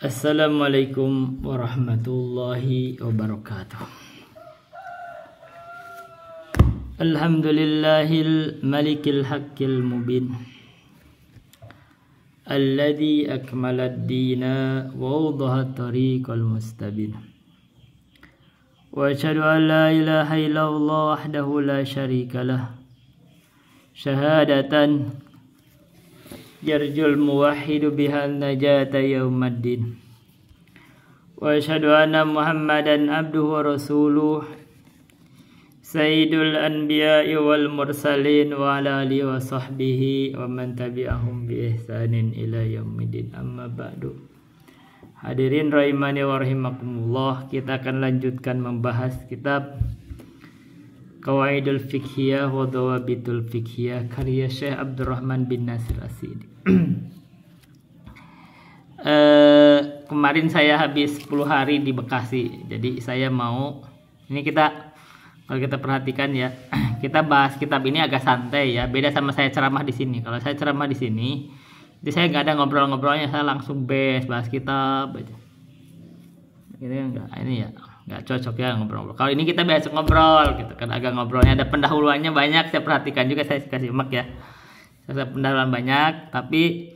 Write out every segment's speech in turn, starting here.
Assalamualaikum warahmatullahi wabarakatuh. Alhamdulillahil malikil haqqil mubin alladzi akmalad dina wa wadaha tariqal mustabin. Wa asyhadu an la ilaha illallah wahdahu la syarikalah syahadatan yarjul muwahhidu bihal najata yaumaddin. Wa asyhadu anna Muhammadan abduhu wa rasuluh sayyidul anbiya'i wal mursalin wa ala alihi wa sahbihi wa man tabi'ahum bi ihsanin ila yaumiddin. Amma ba'du. Hadirin rahimani wa rahimakumullah, kita akan lanjutkan membahas kitab Qawaidul Fiqhiyah wa Dawabitul Fiqhiyah karya Syekh Abdurrahman bin Nasir As-Sa'di. Kemarin saya habis 10 hari di Bekasi. Jadi saya mau, ini kalau kita perhatikan ya, kita bahas kitab ini agak santai ya. Beda sama saya ceramah di sini. Kalau saya ceramah di sini, jadi saya nggak ada ngobrol-ngobrolnya, saya langsung bahas kitab aja. Ini ya nggak cocok ya ngobrol. Kalau ini kita biasa ngobrol gitu kan, agak ngobrolnya ada pendahuluannya banyak. Saya perhatikan juga, saya kasih simak ya. Saya pendahuluan banyak, tapi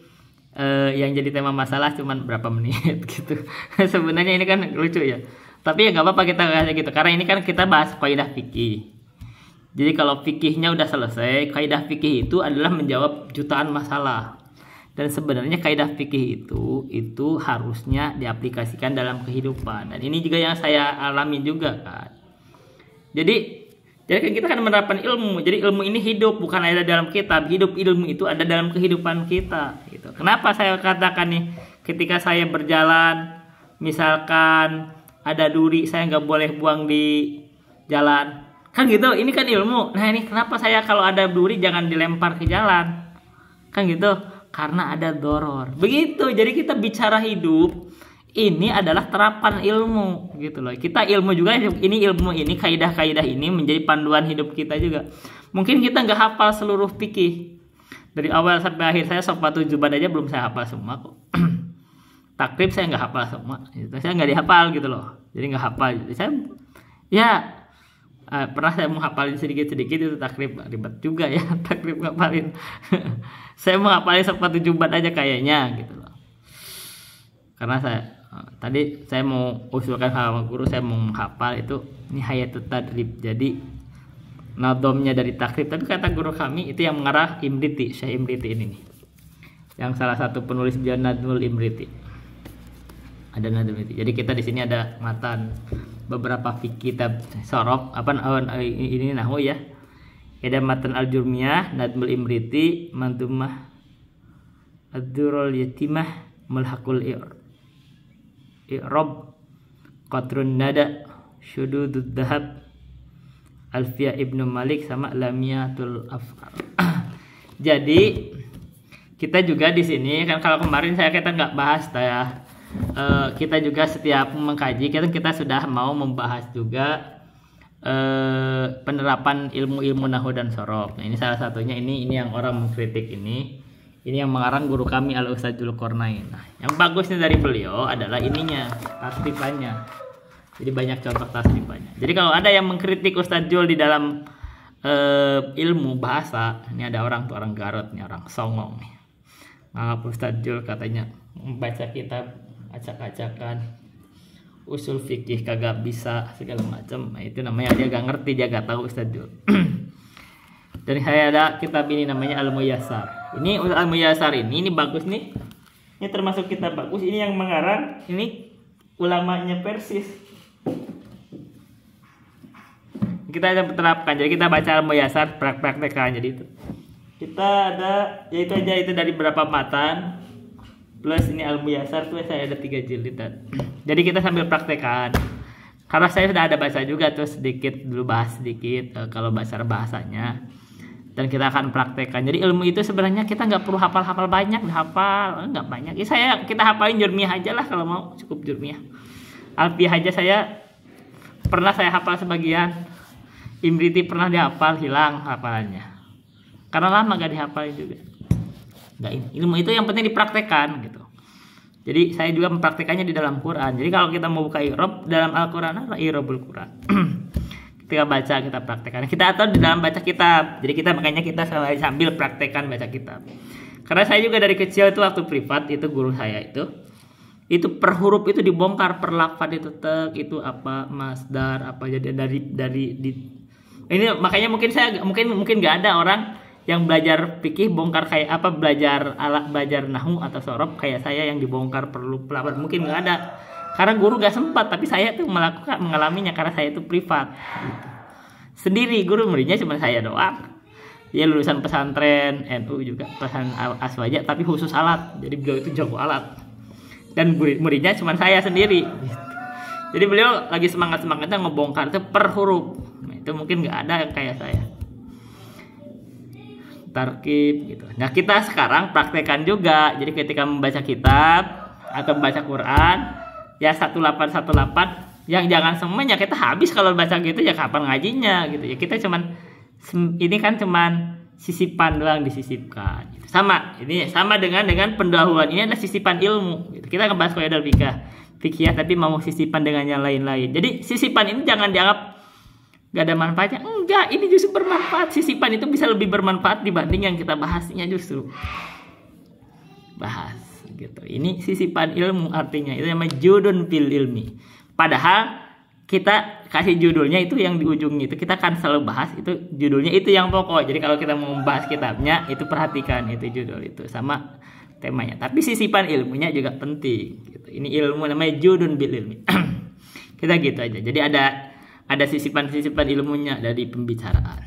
yang jadi tema masalah cuma berapa menit gitu. Sebenarnya ini kan lucu ya. Tapi ya nggak apa-apa kita bahas gitu, karena ini kan kita bahas kaidah fikih. Jadi kalau fikihnya udah selesai, kaidah fikih itu adalah menjawab jutaan masalah. Dan sebenarnya kaidah fikih itu harusnya diaplikasikan dalam kehidupan. Dan ini juga yang saya alami juga kan. Jadi kan kita kan menerapkan ilmu. Jadi ilmu ini hidup, bukan ada dalam kitab. Hidup ilmu itu ada dalam kehidupan kita. Gitu. Kenapa saya katakan nih, ketika saya berjalan, misalkan ada duri, saya nggak boleh buang di jalan. Kan gitu, ini kan ilmu. Nah ini kenapa saya kalau ada duri jangan dilempar ke jalan. Kan gitu. Karena ada doror. Begitu. Jadi kita bicara hidup, ini adalah terapan ilmu gitu loh. Kita ilmu juga, ini ilmu ini, kaidah-kaidah ini menjadi panduan hidup kita juga. Mungkin kita nggak hafal seluruh fikih dari awal sampai akhir. Saya sopatu juban aja belum saya hafal semua kok. Takrib saya nggak hafal semua. Saya nggak dihafal gitu loh. Jadi nggak hafal. Jadi saya pernah saya mau hafalin sedikit-sedikit, itu takrib ribet juga ya. Takrib ngapalin. Saya mau hafalin sopatu juban aja kayaknya gitu loh. Karena tadi saya mau usulkan sama guru, saya mau menghafal itu Nihayatut Tadrib. Jadi nadomnya dari takrib, tapi kata guru kami itu yang mengarah Imriti, Syekh Imriti ini nih. Yang salah satu penulis dia Nadmul Imriti. Ada Nadmul Imriti. Jadi kita di sini ada matan beberapa fikih kitab sorof ini nahwu ya. Ada matan Al-Jurmiyah, Nadmul Imriti, Mantumah Ad-Durrul Yatimah, Mulhaqul I'rab, Qatrun Nada, Syududud Dahab, Alfiyah Ibnu Malik, sama Lamiyatul Af'al. Jadi kita juga di sini kan, kalau kemarin kita nggak bahas ya. Kita juga setiap mengkaji kita sudah mau membahas juga penerapan ilmu-ilmu nahwu dan sorof. Nah, ini salah satunya, ini yang orang mengkritik ini yang mengarang guru kami Al-Ustadzul Qornain. Nah, yang bagusnya dari beliau adalah ininya, tasrifannya. Jadi banyak contoh tasrifannya. Jadi kalau ada yang mengkritik Ustadzul di dalam ilmu bahasa, ini ada orang Garut nih, orang songong nih. Nganggap Ustadzul katanya membaca kitab acak-acakan, usul fikih kagak bisa segala macam. Nah, itu namanya dia gak ngerti, dia gak tahu Ustadzul. Dan saya ada kitab ini namanya Al-Muyassar. Ini Al-Muyassar ini bagus nih. Ini termasuk kitab bagus. Ini yang mengarang ini ulamanya Persis. Kita ada terapkan. Jadi kita baca Al-Muyassar, praktek-praktekan. Jadi itu kita ada, yaitu aja itu dari berapa matan. Plus ini Al-Muyassar tuh saya ada 3 jilid. Jadi kita sambil praktekan. Karena saya sudah ada baca juga tuh sedikit, dulu bahas sedikit kalau bahasanya. Dan kita akan praktekan. Jadi ilmu itu sebenarnya kita nggak perlu hafal-hafal banyak, nggak banyak. Kita hafalin Jurmiyah aja lah kalau mau, cukup Jurmiyah. Alfiyah aja pernah saya hafal sebagian. Imriti pernah dihafal, hilang hafalannya. Karena lama gak dihafalin juga. Ilmu itu yang penting dipraktekkan gitu. Jadi saya juga mempraktikannya di dalam Quran. Jadi kalau kita mau buka i'rab dalam Al-Quran adalah i'rabul Quran. Ketika baca kita praktekkan. Kita atau di dalam baca kitab. Jadi makanya kita sambil praktekkan baca kitab. Karena saya juga dari kecil itu waktu privat itu guru saya itu per huruf itu dibongkar, per lafaz itu itu apa masdar apa jadi ini makanya mungkin nggak ada orang yang belajar fikih bongkar kayak apa belajar nahwu atau sorof kayak saya yang dibongkar perlu pelafaz mungkin nggak ada karena guru gak sempat, tapi saya tuh mengalaminya karena saya itu privat gitu. Sendiri, guru muridnya cuma saya doang. Dia lulusan pesantren NU juga, pesantren Aswaja tapi khusus alat, jadi beliau itu jago alat dan muridnya cuma saya sendiri gitu. Jadi beliau lagi semangatnya ngebongkar itu per huruf. Nah, itu mungkin nggak ada yang kayak saya tarkib gitu. Nah kita sekarang praktekkan juga. Jadi ketika membaca kitab atau membaca Quran ya 1818 yang jangan semuanya kita habis kalau baca gitu ya kapan ngajinya gitu ya. Kita ini kan cuman sisipan doang disisipkan gitu. Sama dengan pendahuluan ini adalah sisipan ilmu gitu. Kita ngebahas qaidul fikih tapi mau sisipan dengan yang lain-lain. Jadi sisipan ini jangan dianggap gak ada manfaatnya. Enggak, ini justru bermanfaat. Sisipan itu bisa lebih bermanfaat dibanding yang kita bahasnya justru. Bahas gitu. Ini sisipan ilmu artinya. Itu namanya judun fil ilmi. Padahal kita kasih judulnya itu yang di ujungnya itu kita kan selalu bahas itu judulnya itu yang pokok. Jadi kalau kita mau membahas kitabnya itu perhatikan itu judul itu sama temanya. Tapi sisipan ilmunya juga penting gitu. Ini ilmu namanya judun bil ilmi. Kita gitu aja. Jadi ada sisipan-sisipan ilmunya dari pembicaraan.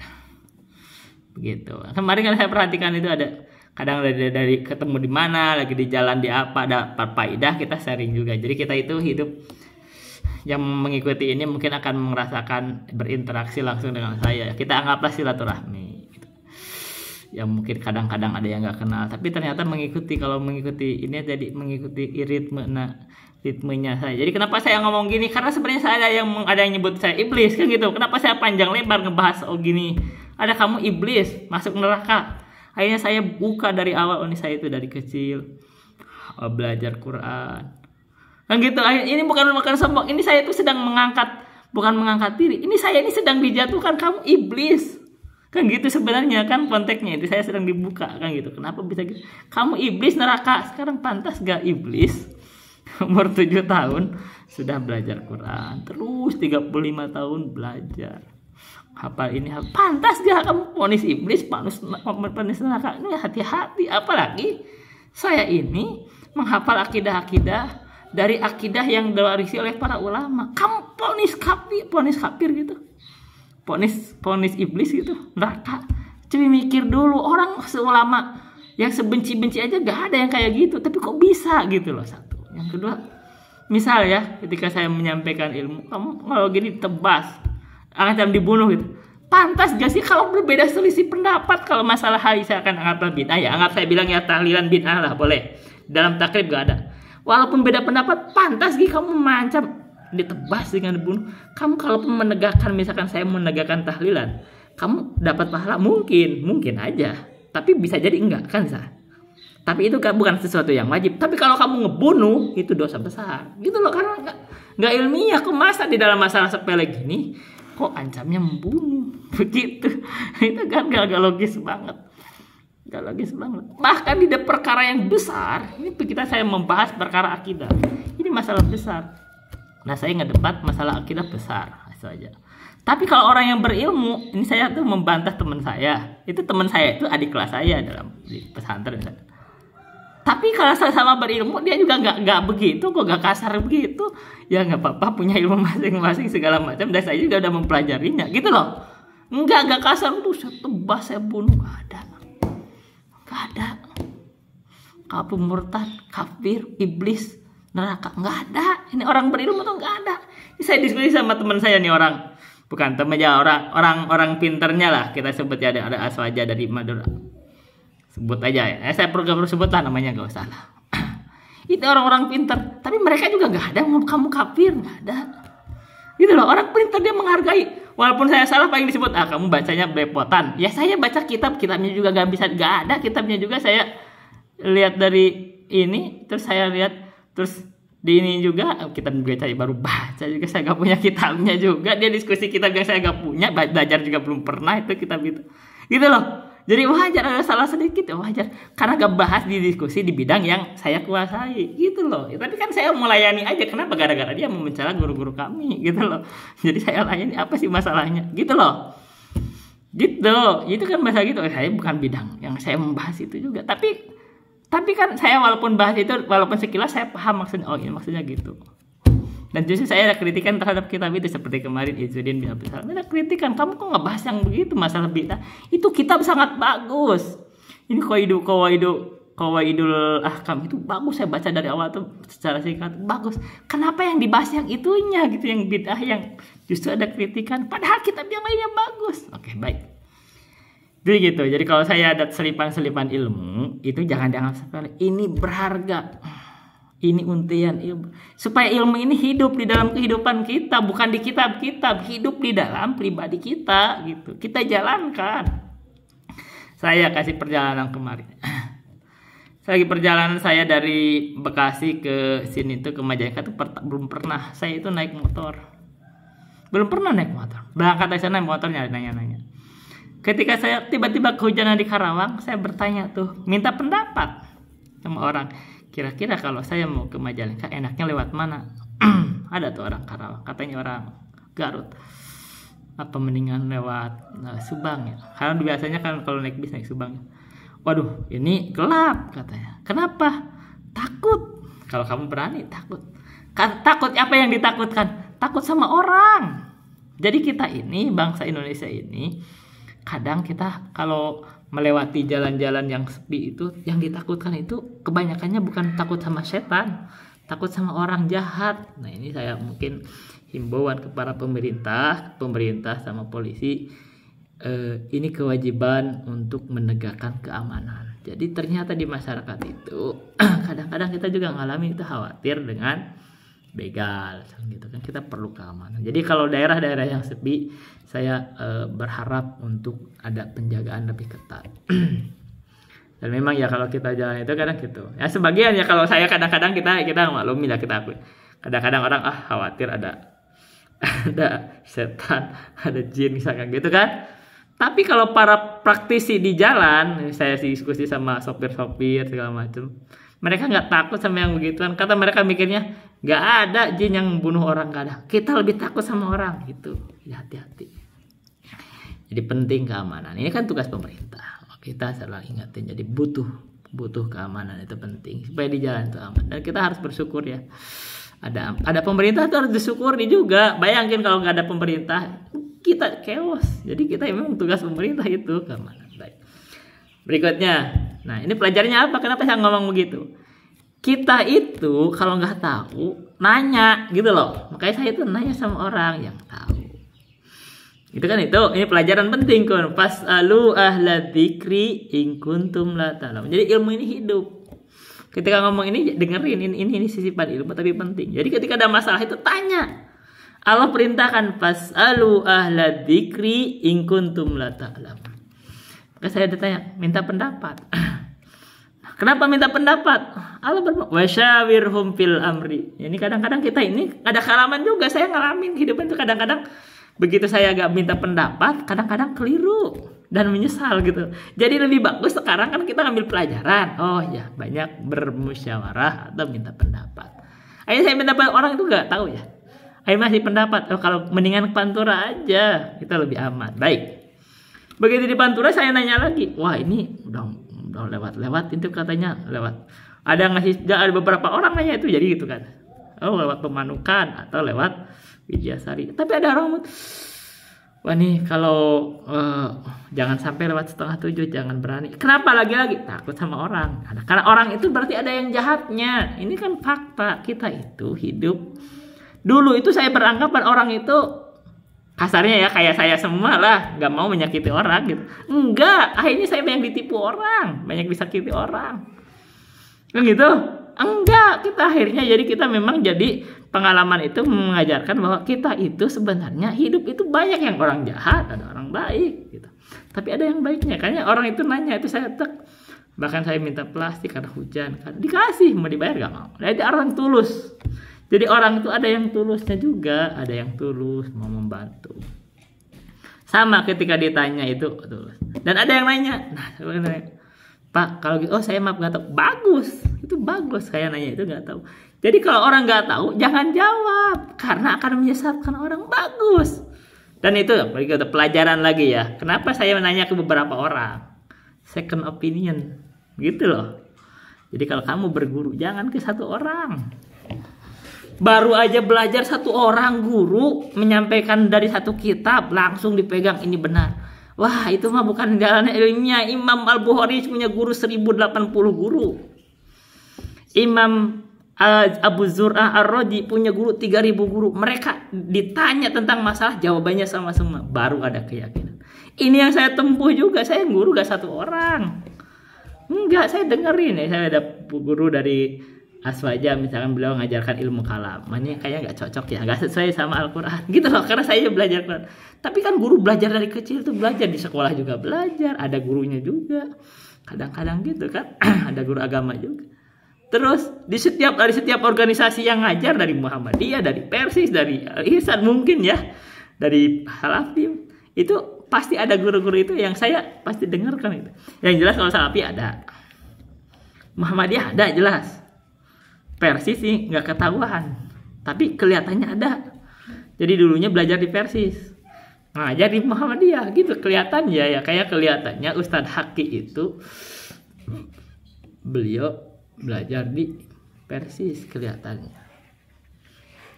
Begitu. Kemarin kan saya perhatikan itu ada kadang dari ketemu di mana, lagi di jalan di apa, ada faedah kita sharing juga. Jadi kita itu hidup yang mengikuti ini mungkin akan merasakan berinteraksi langsung dengan saya. Kita anggaplah silaturahmi. Gitu. Ya mungkin kadang-kadang ada yang nggak kenal, tapi ternyata kalau mengikuti ini jadi mengikuti ritmenya saya. Jadi kenapa saya ngomong gini? Karena sebenarnya ada yang nyebut saya iblis kan gitu. Kenapa saya panjang lebar ngebahas gini? Ada kamu iblis masuk neraka. Akhirnya saya buka dari awal ini saya itu dari kecil belajar Quran. Kan gitu. Ini bukan sombong. Ini saya itu sedang bukan mengangkat diri. Ini saya ini sedang dijatuhkan kamu iblis. Kan gitu sebenarnya kan konteksnya itu saya sedang dibuka kan gitu. Kenapa bisa gitu? Kamu iblis neraka. Sekarang pantas gak iblis? Umur 7 tahun sudah belajar Quran, terus 35 tahun belajar hafal ini pantas gak kamu vonis iblis vonis neraka? Ini hati-hati, apalagi saya ini menghafal akidah dari akidah yang diwarisi oleh para ulama. Kamu vonis kafir gitu, vonis iblis gitu neraka. Coba mikir dulu, orang seulama yang sebenci-benci aja gak ada yang kayak gitu, tapi kok bisa gitu loh. Satu. Yang kedua, misal ya, ketika saya menyampaikan ilmu, kamu kalau gini tebas, akan dibunuh gitu. Pantas gak sih kalau berbeda selisih pendapat kalau masalah saya akan anggap bid'ah ya, anggap saya bilang ya tahlilan bid'ah lah boleh. Dalam takrib gak ada. Walaupun beda pendapat, pantas gak kamu mengancam ditebas dengan dibunuh. Kamu kalaupun menegakkan, misalkan saya menegakkan tahlilan, kamu dapat pahala mungkin aja, tapi bisa jadi enggak kan sah. Tapi itu bukan sesuatu yang wajib. Tapi kalau kamu ngebunuh itu dosa besar. Gitu loh, karena nggak ilmiah. Kok masa di dalam masalah sepele gini kok ancamnya membunuh begitu? Itu kan gak logis banget. Gak logis banget. Bahkan di perkara yang besar, ini saya membahas perkara akidah. Ini masalah besar. Nah saya ngedebat masalah akidah besar saja. Tapi kalau orang yang berilmu, ini saya tuh membantah teman saya. Itu teman saya itu adik kelas saya di pesantren. Tapi kalau sama berilmu dia juga nggak begitu kok, nggak kasar begitu ya, nggak apa-apa, punya ilmu masing-masing segala macam dan saya juga udah mempelajarinya gitu loh. Nggak kasar tuh saya tebas saya bunuh, nggak ada kalau murtad kafir iblis neraka nggak ada. Ini orang berilmu tuh nggak ada. Ini saya diskusi sama teman saya nih, orang bukan teman ya, orang pinternya lah kita sebut ya, ada Aswaja dari Madura. Sebut aja ya, saya perlu sebut lah namanya, gak usah lah. Itu orang-orang pintar, tapi mereka juga gak ada kamu kafir, gak ada. Gitu loh, orang pintar dia menghargai. Walaupun saya salah paling disebut kamu bacanya belepotan. Ya saya baca kitabnya juga gak ada kitabnya juga. Saya lihat dari ini, terus saya lihat Terus di ini juga kita baru baca juga, saya gak punya kitabnya juga. Dia diskusi kitab yang saya gak punya, belajar juga belum pernah itu kitab itu. Gitu loh. Jadi wajar ada salah sedikit ya, wajar. Karena gak bahas di diskusi di bidang yang saya kuasai. Gitu loh. Ya, tapi kan saya melayani aja. Kenapa? Gara-gara dia mau mencela guru-guru kami. Gitu loh. Jadi saya layani, apa sih masalahnya? Gitu loh. Gitu. Itu kan bahasa gitu. Saya bukan bidang yang saya membahas itu juga. Tapi kan saya walaupun bahas itu, walaupun sekilas saya paham maksudnya, oh ini maksudnya gitu. Dan justru saya ada kritikan terhadap kitab itu, seperti kemarin Izzuddin bin Abdul Salam ada kritikan, kamu kok ngebahas yang begitu masalah bidah? Itu kitab sangat bagus. Ini Qawaidul Ahkam itu bagus, saya baca dari awal tuh secara singkat, bagus. Kenapa yang dibahas yang itunya gitu, yang bidah yang justru ada kritikan, padahal kitab yang lainnya bagus. Oke, baik. Jadi gitu. Jadi kalau saya ada selipan-selipan ilmu, itu jangan dianggap sepele. Ini berharga. Ini untian ilmu. Supaya ilmu ini hidup di dalam kehidupan kita, bukan di kitab-kitab, hidup di dalam pribadi kita gitu. Kita jalankan. Saya kasih perjalanan kemarin. Lagi perjalanan saya dari Bekasi ke sini tuh ke Majalengka tuh belum pernah saya itu naik motor. Belum pernah naik motor. Berangkat dari sana naik motor nanya-nanya. Ketika saya tiba-tiba kehujanan di Karawang, saya bertanya tuh, minta pendapat sama orang. Kira-kira kalau saya mau ke Majalengka enaknya lewat mana? Ada tuh orang Karawang, katanya orang Garut. Apa mendingan lewat Subang ya? Karena biasanya kan kalau naik bis naik Subang. Waduh, ini gelap katanya. Kenapa? Takut. Kalau kamu berani takut. Takut apa yang ditakutkan? Takut sama orang. Jadi kita ini, bangsa Indonesia ini, kadang kita kalau melewati jalan-jalan yang sepi itu, yang ditakutkan itu kebanyakannya bukan takut sama setan, takut sama orang jahat. Nah ini saya mungkin himbauan kepada pemerintah sama polisi, ini kewajiban untuk menegakkan keamanan. Jadi ternyata di masyarakat itu kadang-kadang kita juga ngalamin itu khawatir dengan begal gitu kan, kita perlu keamanan. Jadi kalau daerah-daerah yang sepi, saya berharap untuk ada penjagaan lebih ketat. Dan memang ya kalau kita jalan itu kadang gitu. Ya sebagian ya, kalau saya kadang-kadang kita maklumi lah, kita akui. Kadang-kadang orang khawatir ada setan, ada jin misalkan gitu kan. Tapi kalau para praktisi di jalan, saya diskusi sama sopir-sopir segala macam, mereka nggak takut sama yang begituan. Kata mereka mikirnya nggak ada jin yang bunuh orang, nggak ada. Kita lebih takut sama orang gitu. Ya, hati-hati. Jadi penting keamanan. Ini kan tugas pemerintah. Kita selalu ingatin. Jadi butuh keamanan, itu penting supaya di jalan itu aman. Dan kita harus bersyukur ya. Ada pemerintah itu harus disyukuri juga. Bayangin kalau nggak ada pemerintah, kita chaos. Jadi kita memang tugas pemerintah itu keamanan. Baik. Berikutnya, nah ini pelajarannya apa? Kenapa saya ngomong begitu? Kita itu kalau nggak tahu nanya gitu loh. Makanya saya itu nanya sama orang yang tahu. Itu kan ini pelajaran penting kan. Fas'alu ahla dzikri in kuntum la ta'lamun. Jadi ilmu ini hidup. Ketika ngomong ini dengerin, ini sisipan ilmu tapi penting. Jadi ketika ada masalah itu tanya. Allah perintahkan fas'alu ahla dzikri in kuntum la ta'lamun. Maka saya ditanya, minta pendapat. Kenapa minta pendapat? Allah berfirman, wasyawirhum fil amri. Ini kadang-kadang kita ini ada kalaman juga, saya ngalamin kehidupan itu kadang-kadang begitu saya agak minta pendapat, kadang-kadang keliru dan menyesal gitu. Jadi lebih bagus sekarang kan kita ngambil pelajaran. Oh ya, banyak bermusyawarah atau minta pendapat. Ayo saya minta pendapat, orang itu nggak tahu ya. Ayo masih pendapat. Oh kalau mendingan Pantura aja, kita lebih aman. Baik. Begitu di Pantura saya nanya lagi, wah ini udah lewat itu katanya lewat. Ada beberapa orang nanya itu jadi gitu kan. Oh lewat Pemanukan atau lewat Widyasari. Tapi ada orang, wah nih kalau jangan sampai lewat 6:30, jangan berani. Kenapa lagi-lagi? Takut sama orang. Karena orang itu berarti ada yang jahatnya. Ini kan fakta, kita itu hidup. Dulu itu saya beranggapan orang itu kasarnya ya kayak saya semua lah, nggak mau menyakiti orang gitu. Enggak, akhirnya saya banyak ditipu orang, banyak disakiti orang. Kan gitu? Enggak, kita akhirnya jadi kita memang jadi pengalaman itu mengajarkan bahwa kita itu sebenarnya hidup itu banyak yang orang jahat, ada orang baik gitu. Tapi ada yang baiknya. Kayaknya orang itu nanya itu saya Bahkan saya minta plastik karena hujan, kan dikasih, mau dibayar gak mau. Jadi orang tulus. Jadi orang itu ada yang tulusnya juga, ada yang tulus mau membantu. Sama ketika ditanya itu tulus. Dan ada yang nanya, nah sebenarnya Pak kalau gitu, oh saya maaf nggak tahu. Bagus, itu bagus. Saya nanya itu nggak tahu. Jadi kalau orang nggak tahu, jangan jawab karena akan menyesatkan orang. Bagus. Dan itu pelajaran lagi ya. Kenapa saya menanya ke beberapa orang? Second opinion, gitu loh. Jadi kalau kamu berguru, jangan ke satu orang. Baru aja belajar satu orang guru menyampaikan dari satu kitab langsung dipegang ini benar. Wah itu mah bukan jalan ilmiah. Imam Al-Bukhari punya guru 1080 guru. Imam Abu Zur'ah Ar-Razi punya guru 3000 guru. Mereka ditanya tentang masalah jawabannya sama semua. Baru ada keyakinan. Ini yang saya tempuh juga. Saya guru gak satu orang. Enggak, saya dengerin ya. Saya ada guru dari Aswaja misalkan beliau ngajarkan ilmu kalam. Ini kayaknya nggak cocok ya, nggak sesuai sama Al-Quran gitu loh. Karena saya belajar Quran. Tapi kan guru belajar dari kecil tuh belajar di sekolah juga belajar. Ada gurunya juga. Kadang-kadang gitu kan. Ada guru agama juga. Terus dari setiap organisasi yang ngajar dari Muhammadiyah, dari Persis, dari Ihsan mungkin ya, dari Salafi itu pasti ada guru-guru itu yang saya pasti dengarkan itu. Yang jelas kalau Salafi ada, Muhammadiyah ada jelas. Persis sih nggak ketahuan, tapi kelihatannya ada. Jadi dulunya belajar di Persis, ngajar di Muhammadiyah gitu kelihatannya ya. Kayak kelihatannya Ustadz Haki itu beliau belajar di Persis kelihatannya.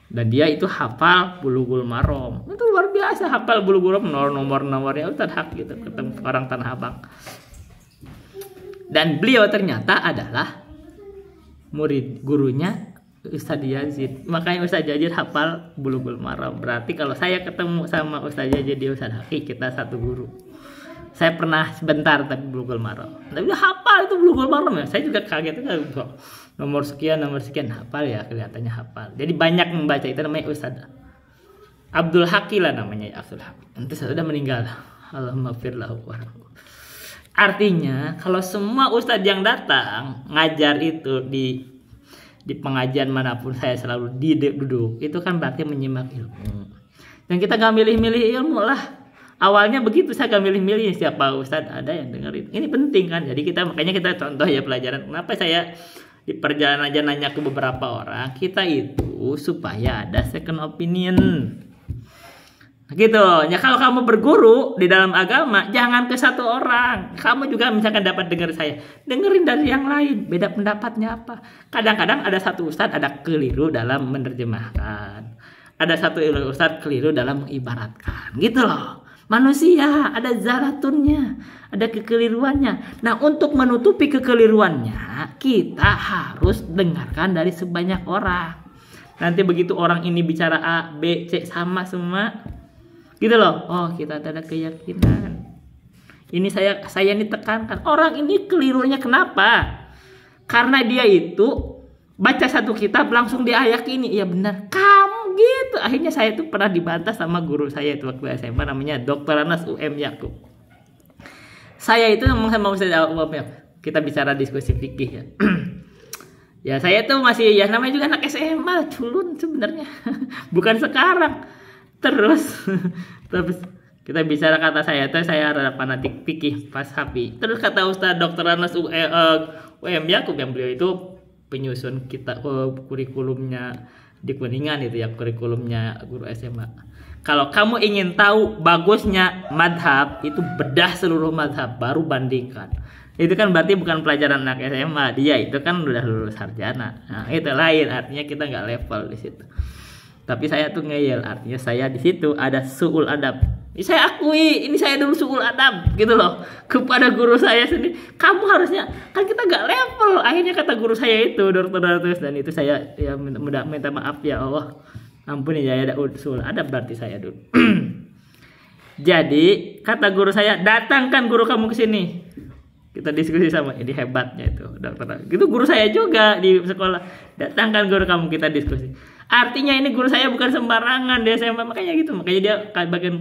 Dan dia itu hafal Bulughul Maram. Itu luar biasa hafal Bulughul Maram, nomor-nomornya Ustadz Haki gitu, ketemu orang Tanah Abang. Dan beliau ternyata adalah murid gurunya Ustadz Yazid. Makanya Ustadz Yazid hafal Bulughul Maram. Berarti kalau saya ketemu sama Ustadz Yazid di Ustadz Haki, kita satu guru. Saya pernah sebentar tapi Bulughul Maram. Tapi udah hafal itu Bulughul Maram ya. Saya juga kaget kan. Nomor sekian hafal ya, kelihatannya hafal. Jadi banyak membaca itu, namanya Ustadz Abdul Haki lah namanya, Abdul Haki. Nanti sudah meninggal. Allahumma firlahu warahmatullahi. Artinya kalau semua ustadz yang datang ngajar itu di pengajian manapun saya selalu duduk, itu kan berarti menyimak ilmu. Dan kita gak milih-milih ilmu lah. Awalnya begitu, saya gak milih-milih siapa ustadz ada yang dengerin. Ini penting kan. Jadi makanya kita contoh ya pelajaran. Kenapa saya di perjalanan aja nanya ke beberapa orang, kita itu supaya ada second opinion. Gitu ya. Kalau kamu berguru di dalam agama, jangan ke satu orang. Kamu juga misalkan dapat dengar saya, dengerin dari yang lain, beda pendapatnya apa. Kadang-kadang ada satu ustadz ada keliru dalam menerjemahkan, ada satu ustadz keliru dalam mengibaratkan, gitu loh. Manusia ada zalatunnya, ada kekeliruannya. Nah untuk menutupi kekeliruannya, kita harus dengarkan dari sebanyak orang. Nanti begitu orang ini bicara A, B, C sama semua, gitu loh. Oh kita ada keyakinan. Ini saya ini tekankan. Orang ini kelirunya kenapa? Karena dia itu baca satu kitab langsung diyakini. Iya benar. Kamu gitu. Akhirnya saya itu pernah dibantah sama guru saya itu waktu SMA, namanya Dr. Anas UM Yakub. Saya itu ngomong sama Ustaz UM Yakub. Kita bicara diskusi fikih ya. Ya saya tuh masih ya namanya juga anak SMA, culun sebenarnya. Bukan sekarang. Terus kita bicara, kata saya tuh saya ada fanatik fikih pas Hafi. Terus kata Ustaz Dr. Anas UM Yakub yang beliau itu penyusun kita kurikulumnya di Kuningan itu ya, kurikulumnya guru SMA. Kalau kamu ingin tahu bagusnya madhab, itu bedah seluruh madhab baru bandingkan. Itu kan berarti bukan pelajaran anak SMA, dia itu kan udah lulus sarjana. Nah itu lain, artinya kita nggak level di situ. Tapi saya tuh ngeyel, artinya saya di situ ada su'ul adab. Ini saya akui, ini saya dulu su'ul adab gitu loh kepada guru saya sendiri. Kamu harusnya, kan kita gak level. Akhirnya kata guru saya itu Dr. dan itu saya ya minta maaf ya Allah. Ampuni ya, ada su'ul adab berarti saya dulu. Jadi kata guru saya, datangkan guru kamu ke sini. Kita diskusi sama ini hebatnya itu dokter. Itu guru saya juga di sekolah. Datangkan guru kamu kita diskusi. Artinya ini guru saya bukan sembarangan dia SMA, makanya gitu. Makanya dia bagian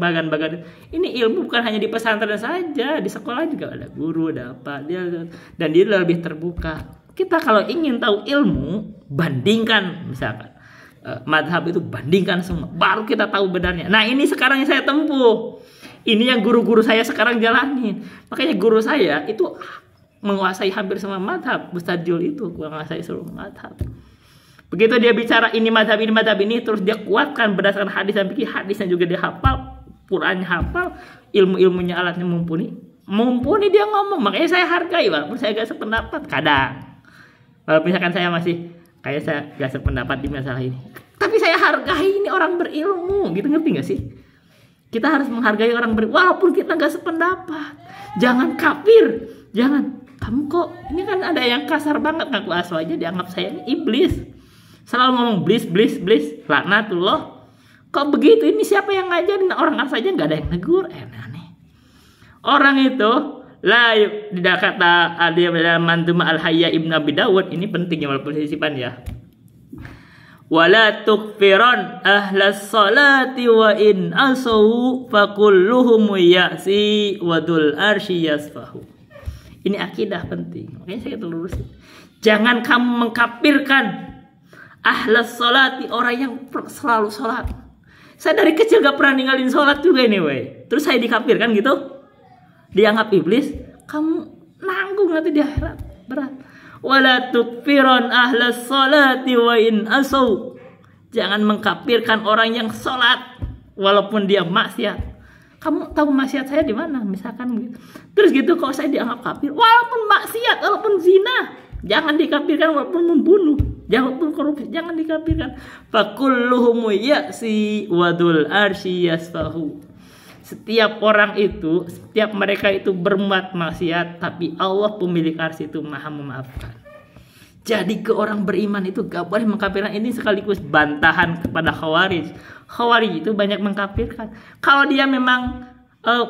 ini ilmu bukan hanya di pesantren saja, di sekolah juga ada guru, ada apa dia, dan dia lebih terbuka. Kita kalau ingin tahu ilmu, bandingkan misalkan madhab itu, bandingkan semua, baru kita tahu benarnya. Nah ini sekarang yang saya tempuh. Ini yang guru-guru saya sekarang jalanin. Makanya guru saya itu menguasai hampir semua madhab. Ustadz Jul itu menguasai seluruh madhab. Begitu dia bicara ini madhab ini, terus dia kuatkan berdasarkan hadis dan fikih. Hadisnya juga dia hafal, Qurannya hafal, ilmu-ilmunya alatnya mumpuni dia ngomong. Makanya saya hargai walaupun saya gak sependapat kadang. Walaupun misalkan saya masih kayak saya gak sependapat di masalah ini, tapi saya hargai ini orang berilmu, gitu, ngerti gak sih? Kita harus menghargai orang walaupun kita gak sependapat. Jangan kafir, jangan kamu kok ini kan ada yang kasar banget ngaku asu aja dianggap saya ini iblis. Selalu ngomong blis, laknatullah. Kok begitu? Ini siapa yang ngajarin? Orang saja nggak ada yang negur, aneh. Orang itu lah tidak kata ada dalam Manzumah Al-Hayya Ibnu Abi Dawud, ini pentingnya walaupun sisipan ya. Wala tukfiron ahlas salati wa in asau fakulluhum ya'si wadul arsy yasfahu. Ini akidah penting. Makanya saya telurusin. Jangan kamu mengkafirkan ahlas salati, orang yang selalu sholat. Saya dari kecil gak pernah ninggalin sholat juga ini wey. Terus saya dikafirkan gitu, dianggap iblis. Kamu nanggung nanti di akhirat, berat. Wala tukfiron ahlas salati wa in asau. Jangan mengkafirkan orang yang sholat walaupun dia maksiat. Kamu tahu maksiat saya di mana? Misalkan gitu. Terus gitu kok saya dianggap kafir walaupun maksiat, walaupun zina. Jangan dikafirkan walaupun membunuh, walaupun korupsi, jangan dikafirkan. Fakulluhum ya'si wadul arsy yasfahu. Setiap orang itu, setiap mereka itu berbuat maksiat, tapi Allah pemilik arsy itu maha memaafkan. Jadi ke orang beriman itu gak boleh mengkafirkan. Ini sekaligus bantahan kepada Khawarij. Khawarij itu banyak mengkafirkan. Kalau dia memang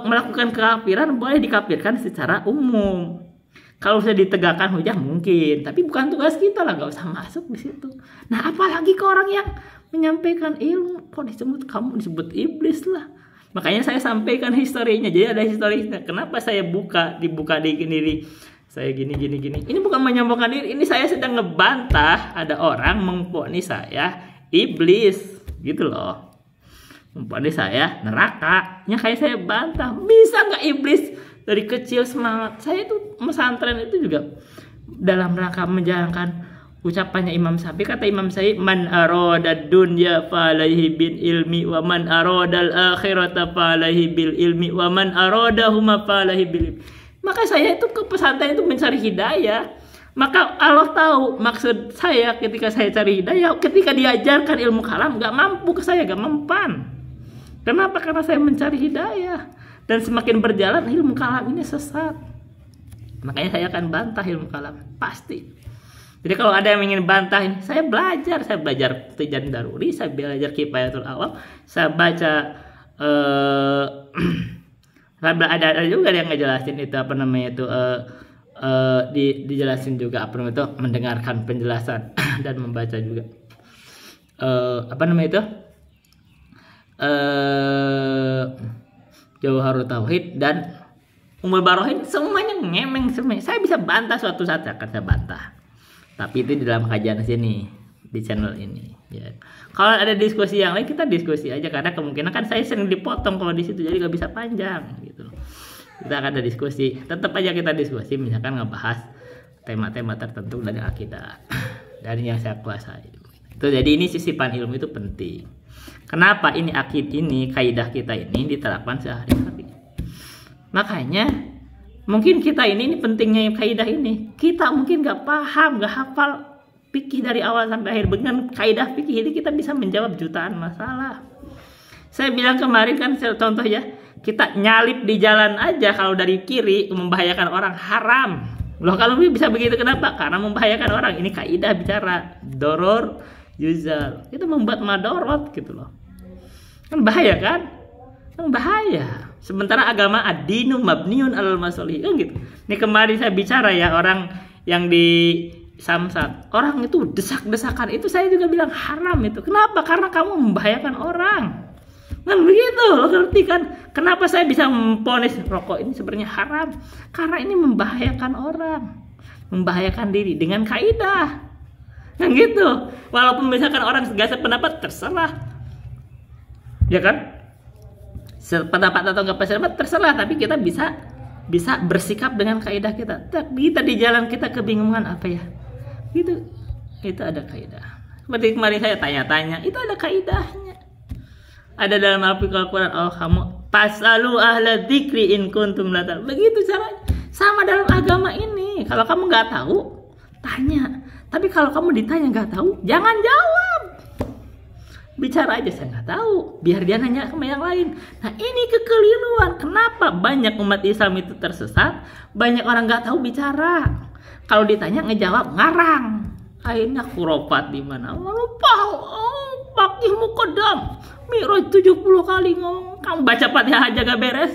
melakukan kekafiran, boleh dikafirkan secara umum. Kalau sudah ditegakkan hujah mungkin, tapi bukan tugas kita lah, gak usah masuk di situ. Nah apalagi ke orang yang menyampaikan ilmu, kok kamu disebut iblis lah. Makanya saya sampaikan historinya. Jadi ada historinya. Kenapa saya dibuka di diri saya gini. Ini bukan menyombongkan diri. Ini saya sedang ngebantah ada orang memponis saya iblis, gitu loh. Memponis saya neraka. Ya kayak saya bantah. Bisa nggak iblis dari kecil semangat? Saya itu pesantren itu juga dalam rangka menjalankan ucapannya Imam Syafi'i. Kata Imam Syafi'i, man arada dunya falaihi bil ilmi wa man aradal akhirata falaihi bil ilmi wa man aradahuma falaihi bil ilmi. Maka saya itu ke pesantren itu mencari hidayah. Maka Allah tahu maksud saya ketika saya cari hidayah. Ketika diajarkan ilmu kalam gak mampu ke saya, gak mempan. Kenapa? Karena saya mencari hidayah. Dan semakin berjalan ilmu kalam ini sesat. Makanya saya akan bantah ilmu kalam, pasti. Jadi kalau ada yang ingin bantah ini, saya belajar Tijan Daruri, saya belajar Kifayatul Awam, saya baca ada juga yang ngejelasin itu apa namanya itu dijelasin juga apa namanya itu, mendengarkan penjelasan dan membaca juga apa namanya itu Jauharut Tauhid dan Ummul Barohin, semuanya ngemeng semuanya. Saya bisa bantah suatu saat akan saya bantah. Tapi itu di dalam kajian sini di channel ini. Ya. Kalau ada diskusi yang lain kita diskusi aja karena kemungkinan kan saya sering dipotong kalau di situ jadi gak bisa panjang gitu. Kita akan ada diskusi, tetap aja kita diskusi misalkan ngebahas tema-tema tertentu dari akidah dari yang saya kuasai. Itu jadi ini sisipan ilmu itu penting. Kenapa ini kaidah kita ini diterapkan sehari-hari? Makanya mungkin kita ini pentingnya kaidah ini. Kita mungkin gak paham, gak hafal fikih dari awal sampai akhir. Dengan kaidah fikih ini kita bisa menjawab jutaan masalah. Saya bilang kemarin kan contoh ya, kita nyalip di jalan aja kalau dari kiri membahayakan orang haram. Loh kalau bisa begitu kenapa? Karena membahayakan orang. Ini kaidah bicara doror yuzal. Itu membuat madorot gitu loh. Kan bahaya kan? Kan bahaya. Sementara agama ad-dinu mabniun alal masolih kan gitu. Ini kemarin saya bicara ya orang yang di Samsat, orang itu desak-desakan itu saya juga bilang haram itu. Kenapa? Karena kamu membahayakan orang. Kan begitu, lo ngerti kan? Kenapa saya bisa memponis rokok ini sebenarnya haram? Karena ini membahayakan orang, membahayakan diri dengan kaidah. Kan gitu. Walaupun misalkan orang gak sependapat terserah, ya kan? Sependapat atau nggak pendapat terserah, tapi kita bisa bersikap dengan kaidah kita. Kita di jalan kita kebingungan apa ya? Gitu. Itu ada kaidah. Seperti kemarin saya tanya-tanya, itu ada kaidahnya. Ada dalam Al-Quran, oh kamu fasalu ahla dzikri in kuntum la ta'lamun. Begitu caranya. Sama dalam agama ini. Kalau kamu nggak tahu, tanya. Tapi kalau kamu ditanya nggak tahu, jangan jawab. Bicara aja, saya nggak tahu. Biar dia nanya sama yang lain. Nah ini kekeliruan. Kenapa banyak umat Islam itu tersesat? Banyak orang nggak tahu bicara. Kalau ditanya ngejawab ngarang. Akhirnya khurafat di mana? Lupa. Bakih mukodam. Mi'raj 70 kali ngomong. Kamu baca Fatihah aja gak beres.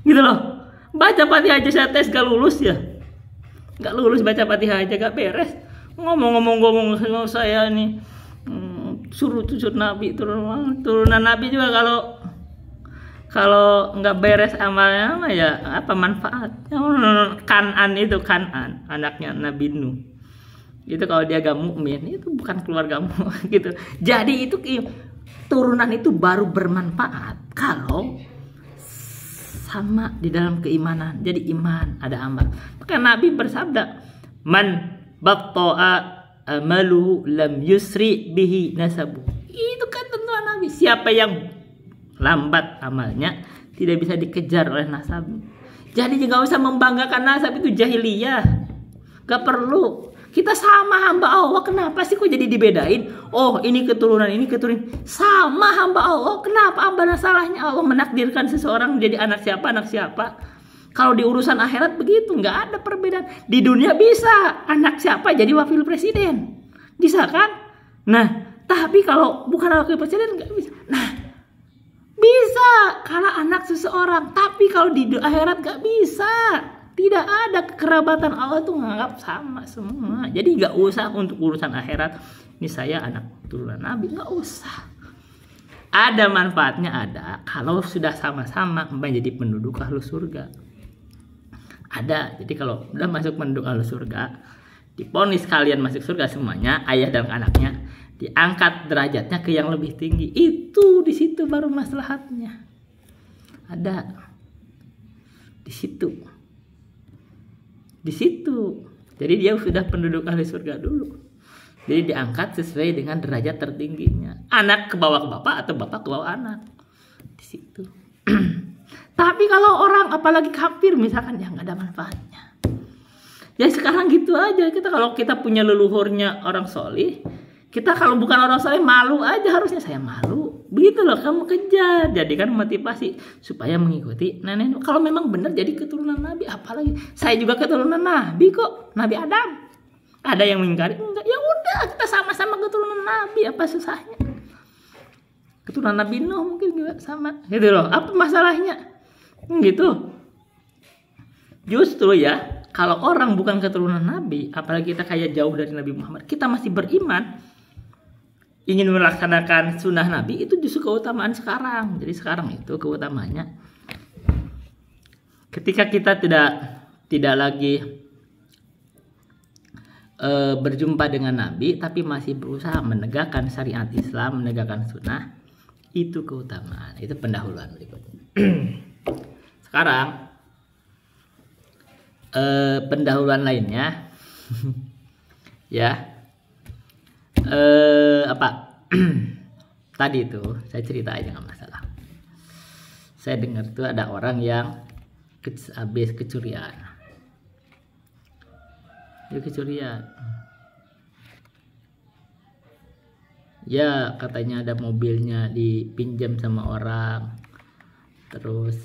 Gitu loh. Baca Fatihah aja saya tes gak lulus ya. Gak lulus baca Fatihah aja gak beres. Ngomong saya nih suruh Nabi turunan Nabi juga kalau nggak beres amalnya ya apa manfaat? Kanan itu Kanan anaknya Nabi Nuh itu kalau dia gak mukmin itu bukan keluargamu gitu. Jadi itu turunan itu baru bermanfaat kalau sama di dalam keimanan. Jadi iman ada amal. Maka Nabi bersabda, man batta'a amalu lam yusri bihi nasabu. Itu kan tentuan Nabi. Siapa yang lambat amalnya tidak bisa dikejar oleh nasab. Jadi nggak usah membanggakan nasab, itu jahiliyah. Gak perlu. Kita sama hamba Allah. Kenapa sih kok jadi dibedain? Oh ini keturunan, ini keturunan. Sama hamba Allah. Kenapa apa salahnya Allah menakdirkan seseorang menjadi anak siapa? Kalau di urusan akhirat begitu, nggak ada perbedaan. Di dunia bisa anak siapa jadi wakil presiden, bisa kan? Nah, tapi kalau bukan wakil presiden nggak bisa. Nah, bisa kalau anak seseorang, tapi kalau di akhirat nggak bisa. Tidak ada kekerabatan. Allah tuh nganggap sama semua. Jadi nggak usah untuk urusan akhirat. Ini saya anak turunan Nabi, nggak usah. Ada manfaatnya ada. Kalau sudah sama-sama menjadi penduduk ahlus surga. Ada. Jadi kalau udah masuk penduduk ahlus surga, diponis kalian masuk surga semuanya, ayah dan anaknya, diangkat derajatnya ke yang lebih tinggi. Itu di situ baru maslahatnya. Ada. Di situ. Jadi dia sudah penduduk ahli surga dulu. Jadi diangkat sesuai dengan derajat tertingginya. Anak ke bawah ke bapak atau bapak ke bawah anak. Di situ. Tapi kalau orang apalagi kafir misalkan ya nggak ada manfaatnya. Ya sekarang gitu aja. Kalau kita punya leluhurnya orang solih, kita kalau bukan orang solih malu aja, harusnya saya malu. Begitu loh, kamu kejar. Jadikan motivasi supaya mengikuti nenek. Kalau memang benar jadi keturunan Nabi, apalagi saya juga keturunan Nabi kok, Nabi Adam. Ada yang mengingkari? Enggak. Ya udah, kita sama-sama keturunan Nabi, apa susahnya? Keturunan Nabi Nuh mungkin juga sama. Gitu loh. Apa masalahnya? Gitu. Justru ya, kalau orang bukan keturunan Nabi, apalagi kita kayak jauh dari Nabi Muhammad, kita masih beriman, ingin melaksanakan sunnah Nabi, itu justru keutamaan sekarang. Jadi sekarang itu keutamaannya ketika kita tidak lagi berjumpa dengan Nabi, tapi masih berusaha menegakkan syariat Islam, menegakkan sunnah, itu keutamaan, itu pendahuluan berikutnya. Sekarang pendahuluan lainnya ya. Tadi itu saya cerita aja nggak masalah. Saya dengar tuh ada orang yang habis kecurian. Dia kecurian. Ya katanya ada mobilnya dipinjam sama orang, terus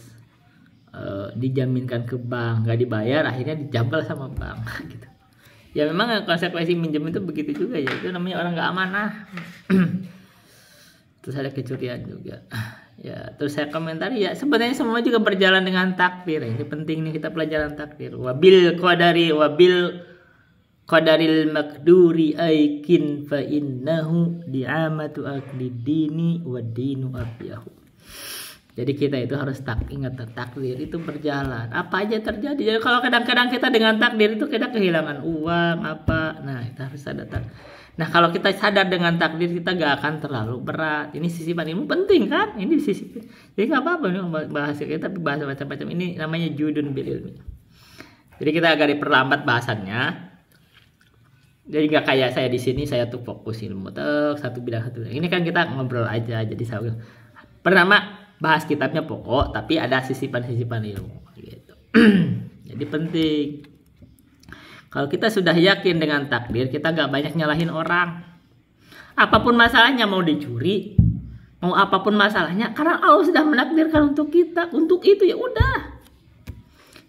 dijaminkan ke bank, nggak dibayar, akhirnya dijambal sama bank gitu. Ya memang konsekuensi minjem itu begitu juga ya, itu namanya orang nggak amanah. terus ada kecurian juga. Ya, terus saya komentari ya sebenarnya semua juga berjalan dengan takdir. Ini penting nih kita pelajaran takdir. Wabil qadaril makduri aikin fa innahu di'amatu aqlid dini wa dinu abiyahu. Jadi kita itu harus ingat takdir itu berjalan. Apa aja terjadi. Jadi kalau kadang-kadang kita dengan takdir itu kita kehilangan uang apa. Nah, itu harus ada takdir. Nah, kalau kita sadar dengan takdir kita gak akan terlalu berat. Ini sisipan ilmu penting kan? Ini sisipan. Jadi gak apa-apa nih bahasa kita, tapi bahasa macam-macam ini namanya judun bil ilmi. Jadi kita agak diperlambat bahasannya. Jadi gak kayak saya di sini, saya tuh fokus ilmu satu bidang. Ini kan kita ngobrol aja. Jadi saya pertama bahas kitabnya pokok, tapi ada sisipan-sisipan ilmu gitu. Jadi penting. Kalau kita sudah yakin dengan takdir, kita gak banyak nyalahin orang. Apapun masalahnya, mau dicuri, mau apapun masalahnya, karena Allah sudah menakdirkan untuk kita, untuk itu ya udah.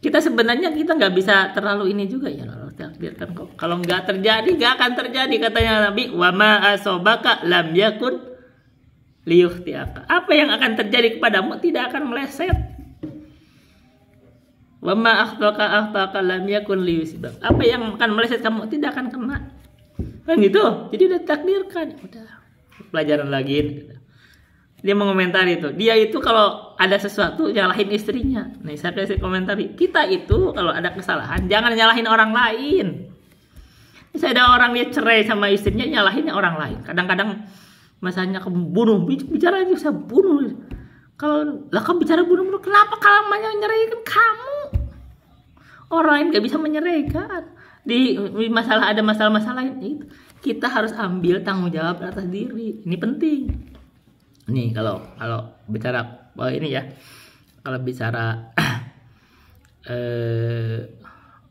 Kita sebenarnya kita nggak bisa terlalu ini juga ya Allah takdirkan kok. Kalau nggak terjadi, nggak akan terjadi katanya Nabi. Wa ma asobaka lam yakun liyukhtiaka. Apa yang akan terjadi kepadamu tidak akan meleset. Wa ma akhtaka lam yakun liyusibak. Apa yang akan meleset kamu tidak akan kena. Kan gitu. Jadi udah takdirkan. Udah. Pelajaran lagi gitu. Dia mengomentari itu. Dia itu kalau ada sesuatu nyalahin istrinya. Nih saya kasih komentari. Kita itu kalau ada kesalahan jangan nyalahin orang lain. Misalnya ada orang dia cerai sama istrinya nyalahinnya orang lain. Kadang-kadang misalnya kamu bunuh, bicara aja saya bunuh. Kalau lah kamu bicara bunuh, kenapa kalamanya menyeraikan kamu? Orang lain gak bisa menyeraikan. Di masalah ada masalah-masalah itu kita harus ambil tanggung jawab atas diri. Ini penting. Nih kalau bicara ini ya, kalau bicara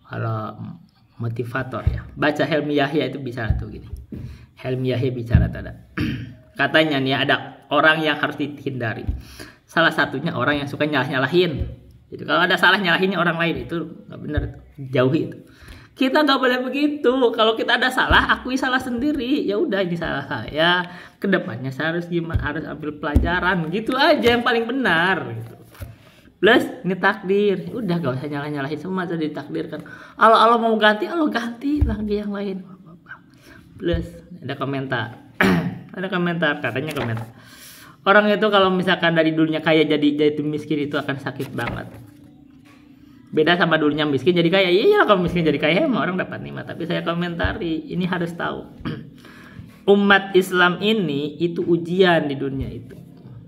kalau motivator ya, baca Helmi Yahya itu bicara tuh gini. Helmi Yahya bicara tada. Katanya nih ada orang yang harus dihindari. Salah satunya orang yang suka nyalah-nyalahin. Jadi kalau ada salah nyalahinnya orang lain itu nggak benar, jauhi itu. Kita nggak boleh begitu. Kalau kita ada salah, akui salah sendiri. Ya udah ini salah saya. Kedepannya saya harus gimana? Harus ambil pelajaran. Gitu aja yang paling benar. Gitu. Plus ini takdir. Udah gak usah nyalahin semua sudah ditakdirkan. Allah mau ganti, Allah ganti lagi yang lain. Plus ada komentar. Ada komentar katanya komentar. Orang itu kalau misalkan dari dulunya kaya jadi miskin itu akan sakit banget. Beda sama dulunya miskin jadi kaya. Iya kalau miskin jadi kaya emang orang dapat nikmat. Tapi saya komentari, ini harus tahu. Umat Islam ini itu ujian di dunia itu.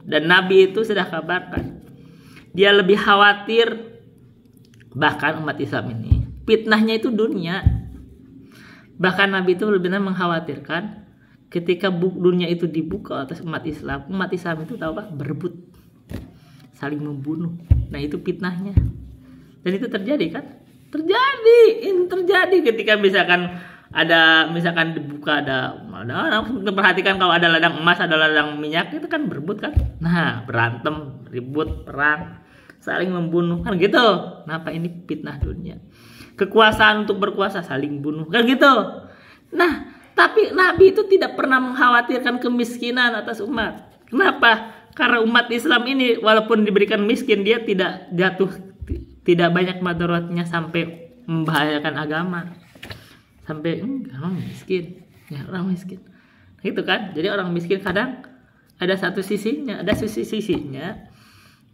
Dan Nabi itu sudah kabarkan. Dia lebih khawatir bahkan umat Islam ini. Fitnahnya itu dunia. Bahkan Nabi itu lebih mengkhawatirkan ketika dunia itu dibuka atas umat Islam. Umat Islam itu tahu apa? Berebut. Saling membunuh. Nah itu fitnahnya. Dan itu terjadi kan? Terjadi ketika misalkan dibuka ada perhatikan kalau ada ladang emas, ada ladang minyak itu kan berebut kan? Nah, berantem, ribut, perang, saling membunuh kan gitu. Kenapa ini fitnah dunia? Kekuasaan untuk berkuasa saling bunuh kan gitu. Nah, tapi Nabi itu tidak pernah mengkhawatirkan kemiskinan atas umat. Kenapa? Karena umat Islam ini walaupun diberikan miskin dia tidak banyak madaratnya sampai membahayakan agama. Sampai orang miskin. Ya, orang miskin. Gitu kan? Jadi orang miskin kadang ada sisi sisinya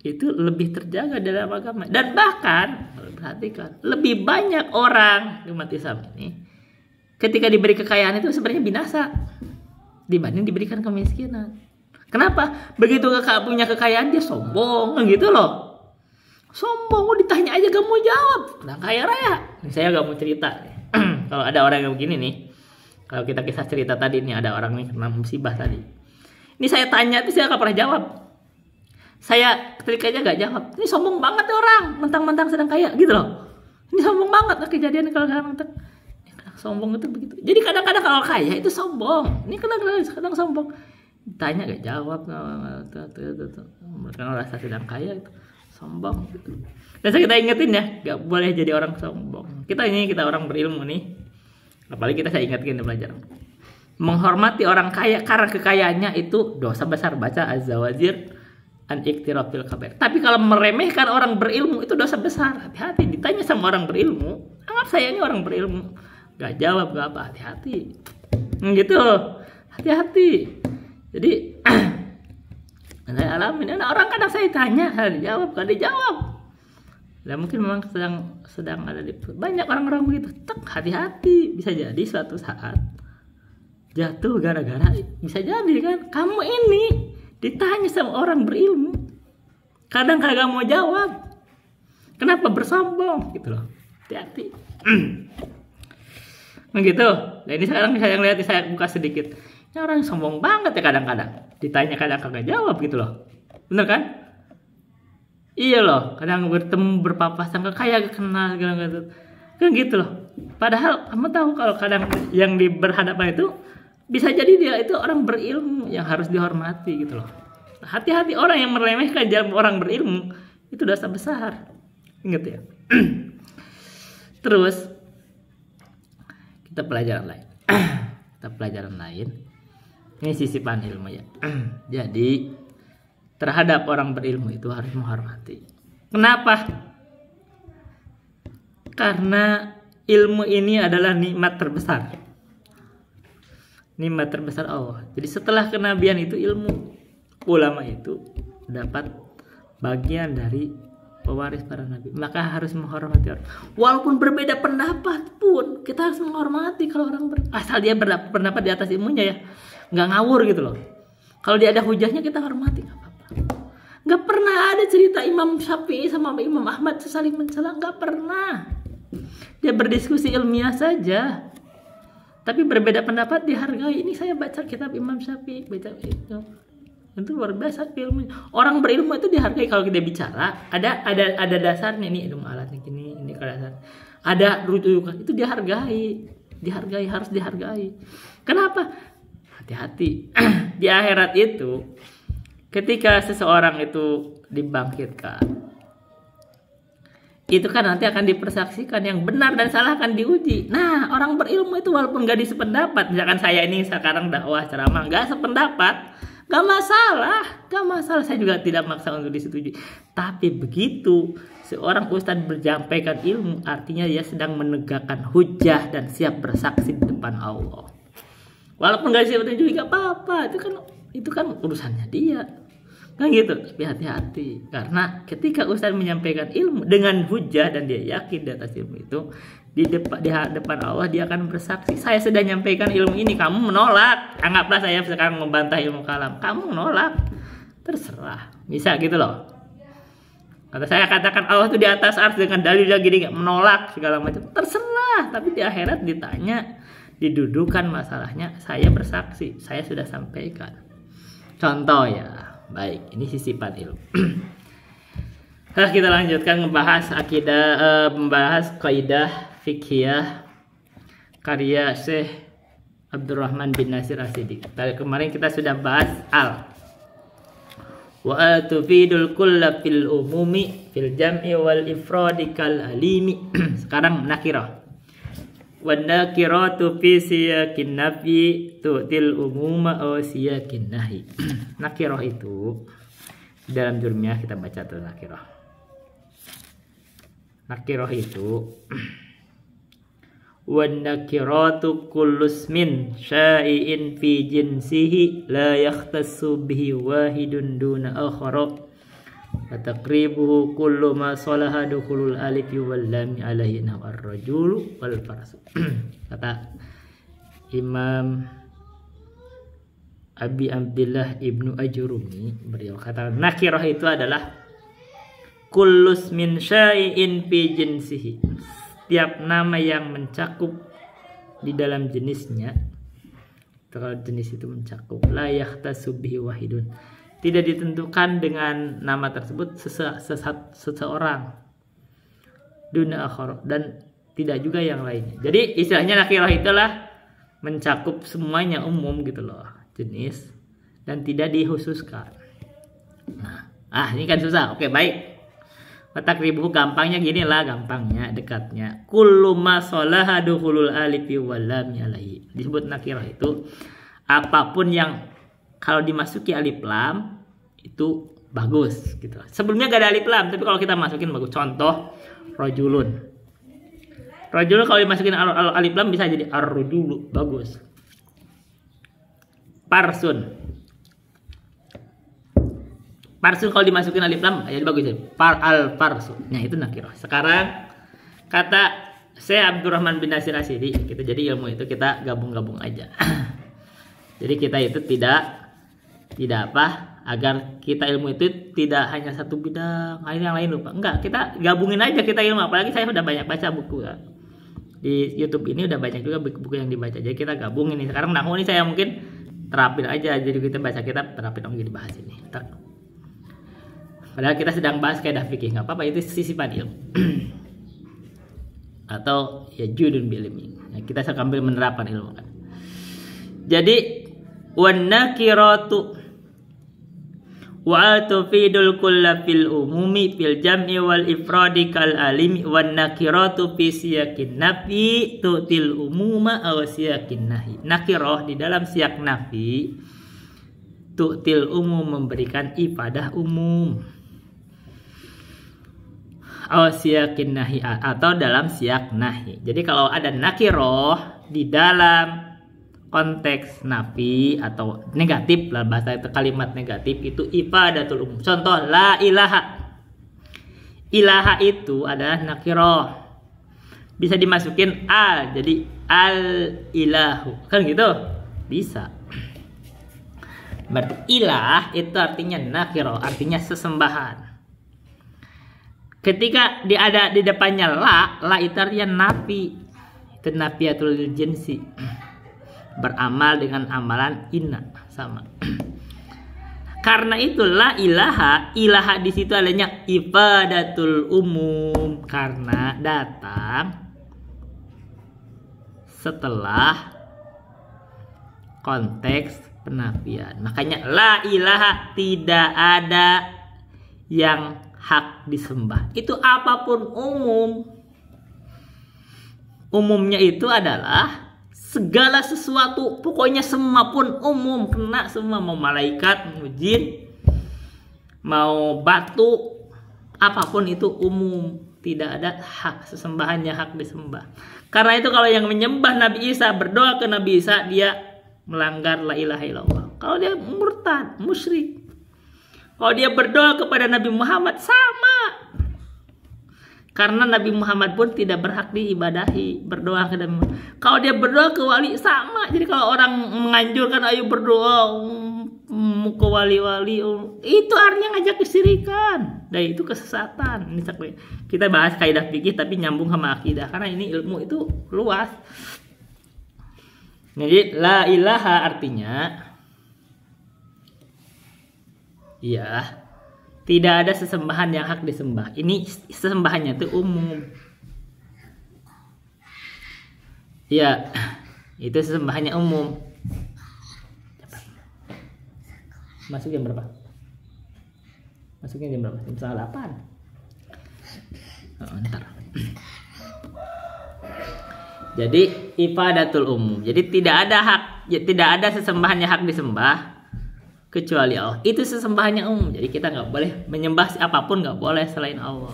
itu lebih terjaga dalam agama. Dan bahkan perhatikan, lebih banyak orang umat Islam ini ketika diberi kekayaan itu sebenarnya binasa dibanding diberikan kemiskinan. Kenapa? Begitu punya kekayaan dia sombong gitu loh. Sombong, ditanya aja gak mau jawab. Nah kaya raya. Saya gak mau cerita. Kalau ada orang yang begini nih, kalau kita kisah cerita tadi nih ada orang nih kena musibah tadi. Ini saya tanya tapi saya gak pernah jawab. Saya ketika aja gak jawab. Ini sombong banget orang, mentang-mentang sedang kaya gitu loh. Ini sombong banget kejadian kalau kadang sombong itu begitu. Jadi kadang-kadang kalau kaya itu sombong. Ini kadang-kadang sombong. Tanya gak jawab. Mereka merasa sedang kaya itu. Sombong gitu. Dan kita ingetin ya, gak boleh jadi orang sombong. Kita orang berilmu nih. Apalagi saya ingatkan di pelajaran. menghormati orang kaya karena kekayaannya itu dosa besar. Baca Az-Zawajir an Iktirafil Kabair. Tapi kalau meremehkan orang berilmu itu dosa besar. Hati-hati, ditanya sama orang berilmu, anggap saya ini orang berilmu, gak jawab gak apa, hati-hati. Gitu, hati-hati. Jadi saya alamin, orang kadang saya tanya, saya dijawab, gak dijawab. Dan mungkin memang sedang ada di banyak orang-orang begitu. Hati-hati, bisa jadi suatu saat jatuh gara-gara, bisa jadi kan kamu ini ditanya sama orang berilmu, kadang kagak mau jawab. Kenapa bersombong gitu loh. Hati-hati. Begitu. Nah ini sekarang saya lihat, saya buka sedikit. Ini orang sombong banget ya kadang-kadang. Ditanya kadang kagak jawab gitu loh. Bener kan? Iya loh. Kadang bertemu berpapasan kayak kenal gitu. Kan gitu loh. Padahal kamu tahu kalau kadang yang berhadapan itu bisa jadi dia itu orang berilmu yang harus dihormati gitu loh. Hati-hati orang yang meremehkan orang berilmu itu dosa besar. Ingat ya. Terus kita pelajaran lain. Ini sisipan ilmu ya. Jadi terhadap orang berilmu itu harus menghormati. Kenapa? Karena ilmu ini adalah nikmat terbesar. Nikmat terbesar Allah. Jadi setelah kenabian itu ilmu, ulama itu dapat bagian dari pewaris para nabi. Maka harus menghormati orang. Walaupun berbeda pendapat pun kita harus menghormati kalau orang asal dia berpendapat di atas ilmunya ya, nggak ngawur gitu loh. Kalau dia ada hujahnya kita hormati, nggak apa-apa. Nggak pernah ada cerita Imam Syafi'i sama Imam Ahmad saling mencela, nggak pernah. Dia berdiskusi ilmiah saja. Tapi berbeda pendapat dihargai. Ini saya baca kitab Imam Syafi'i, baca itu luar biasa ilmunya. Orang berilmu itu dihargai kalau kita bicara. Ada dasarnya nih, ilmu alatnya gini, ini dasar. Ada rujukan itu dihargai, harus dihargai. Kenapa? Hati-hati. Di akhirat itu, ketika seseorang itu dibangkitkan, itu kan nanti akan dipersaksikan, yang benar dan salah akan diuji. Nah, orang berilmu itu walaupun gak sependapat, misalkan saya ini sekarang dakwah ceramah gak sependapat, gak masalah, saya juga tidak maksa untuk disetujui. Tapi begitu seorang ustadz menyampaikan ilmu, artinya dia sedang menegakkan hujah dan siap bersaksi di depan Allah. Walaupun gak disetujui gak apa-apa, itu kan urusannya dia. Kan gitu, tapi hati-hati. Karena ketika ustadz menyampaikan ilmu dengan hujah dan dia yakin di atas ilmu itu, di depan Allah dia akan bersaksi. Saya sudah menyampaikan ilmu ini, kamu menolak. Anggaplah saya sekarang membantah ilmu kalam, kamu menolak. Terserah, bisa gitu loh. Kata saya katakan Allah itu di atas arsy dengan dalil gini, nggak menolak segala macam. Terserah, tapi di akhirat ditanya, didudukan masalahnya, saya bersaksi, saya sudah sampaikan. Contoh ya. Baik, ini sisipan ilmu. Nah, kita lanjutkan membahas akidah, membahas kaidah fiqhiyah karya Syekh Abdurrahman bin Nasir As-Siddiq. Kemarin kita sudah bahas wa tufidul kulla fil umumi fil jam'i wal ifradi kal alimi. Sekarang nakirah. Wa nakiratu fi siyaqin nafi tu'til umuma aw siyaqin nahi. Nakirah itu dalam jurumiyah kita baca tuh nakirah. Nakirah itu wa nakiratu kullu ismin syai'in fi jinsihi la yakhtassu bihi wahidun duna akhara wa taqribuhu kullu ma salaha dukhulul alif wal lam alaihi nawar rajul wal faras. Kata Imam Abi Abdillah Ibnu Ajurumi, beliau kata nakirah itu adalah kullus min syai'in fi jinsihi, setiap nama yang mencakup di dalam jenisnya. Kalau jenis itu mencakup, la yakhtassu bihi wahidun, tidak ditentukan dengan nama tersebut seseorang, duna akhar, dan tidak juga yang lainnya. Jadi istilahnya nakirah itulah mencakup semuanya, umum gitu loh, jenis, dan tidak dikhususkan. Nah, ini kan susah. Oke, baik. Takribuhu gampangnya gini lah, gampangnya dekatnya. Kullu ma salaha dukhulul alifi wal lam alaihi. Disebut nakirah itu apapun yang kalau dimasuki alif lam itu bagus gitu. Sebelumnya gak ada alif lam, tapi kalau kita masukin bagus. Contoh rajulun. Rajulun kalau dimasukin alif lam bisa jadi ar-rajulu, bagus. Parsun. Parsun kalau dimasukin alif lam jadi bagus ya. Parsu. Nah, itu nakirah. Sekarang kata saya Abdurrahman bin Nasir Asyidi, kita jadi ilmu itu kita gabung-gabung aja. Jadi kita itu tidak apa, agar kita ilmu itu tidak hanya satu bidang, yang lain lupa. Enggak, kita gabungin aja kita ilmu. Apalagi saya udah banyak baca buku ya. Di YouTube ini udah banyak juga buku yang dibaca. Jadi kita gabungin ini. Sekarang nahwu ini saya mungkin terapin aja. Jadi kita baca kitab, terapin lagi dibahas ini. Padahal kita sedang bahas kaidah fikih, nggak apa-apa, itu sisipan ilmu. Atau ya judun bil ilmi. Ya, kita sambil menerapkan ilmu kan. Jadi wan nakiratu wa tufidul kulla fil umumi fil jam'i wal ifradi kal alimi wan nakiratu fi siyakin nafi tutil umuma aw siyakin nahi. Nakirah di dalam siyak nafi tutil umum, memberikan ifadah umum. Siyakin nahi atau dalam siyak nahi. Jadi kalau ada nakiroh di dalam konteks nafi atau negatif lah, bahasa itu kalimat negatif itu ifadatul umum. Contoh la ilaha. Ilaha itu adalah nakiroh. Bisa dimasukin al, jadi al ilahu. Kan gitu? Bisa. Berarti ilah itu artinya nakiroh, artinya sesembahan. Ketika ada di depannya la itu artinya nafi. Itu nafiatul jinsi. Beramal dengan amalan inna, sama. Karena itu la ilaha, ilaha di situ adanya ifadatul umum karena datang setelah konteks penafian. Makanya la ilaha, tidak ada yang hak disembah. Itu apapun umum. Umumnya itu adalah segala sesuatu, pokoknya semua pun umum, kena semua, mau malaikat, mau jin, mau batu, apapun itu umum, tidak ada hak sesembahannya, hak disembah. Karena itu kalau yang menyembah Nabi Isa, berdoa ke Nabi Isa, dia melanggar la ilaha illallah. Kalau dia murtad, musyrik. Kalau dia berdoa kepada Nabi Muhammad, sama. Karena Nabi Muhammad pun tidak berhak diibadahi, berdoa ke Nabi Muhammad. Kalau dia berdoa ke wali, sama. Jadi kalau orang menganjurkan ayo berdoa ke wali-wali, itu artinya ngajak kesyirikan. Dan itu kesesatan. Ini kita bahas kaidah fikih tapi nyambung sama akidah. Karena ini ilmu itu luas. Jadi la ilaha artinya ya, tidak ada sesembahan yang hak disembah. Ini sesembahannya itu umum. Ya, itu sesembahannya umum. Masuk jam berapa? Masuknya jam berapa? Jam 7:30. Oh, ntar. Jadi ifadatul umum. Jadi tidak ada hak, tidak ada sesembahan yang hak disembah kecuali Allah. Itu sesembahannya umum. Jadi kita nggak boleh menyembah apapun, nggak boleh selain Allah.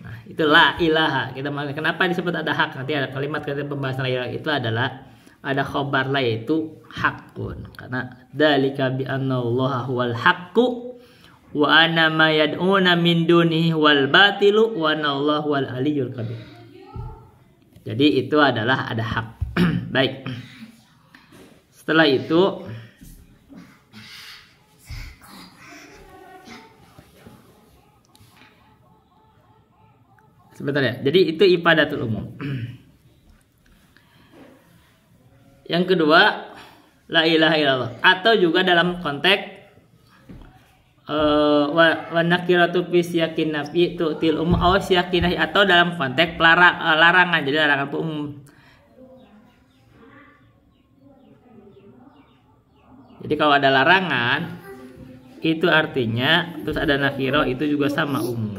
Nah, itu la ilaha. Kita kenapa disebut ada hak? Nanti ada kalimat pembahasan la ilaha itu adalah ada khobar la, yaitu hakun. Karena dzalika bi annallaha huwal haqqu wa anna ma yad'una min dunihi wal batilu wa anallahu wal aliyyul kabir. Jadi itu adalah ada hak. Baik. Setelah itu sebentar ya. Jadi itu ifadatul umum. Yang kedua, la ilaha illallah, atau juga dalam konteks wa nakiratu fi siyakin nafi tu'til umum aw siyakin, atau dalam konteks larangan. Jadi larangan umum. Jadi kalau ada larangan itu artinya terus ada nakiro, itu juga sama umum.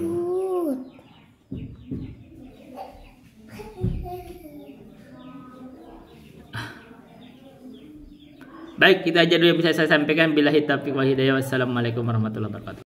Baik, kita aja dulu yang bisa saya sampaikan. Billahi taufiq wal hidayah. Wassalamualaikum warahmatullahi wabarakatuh.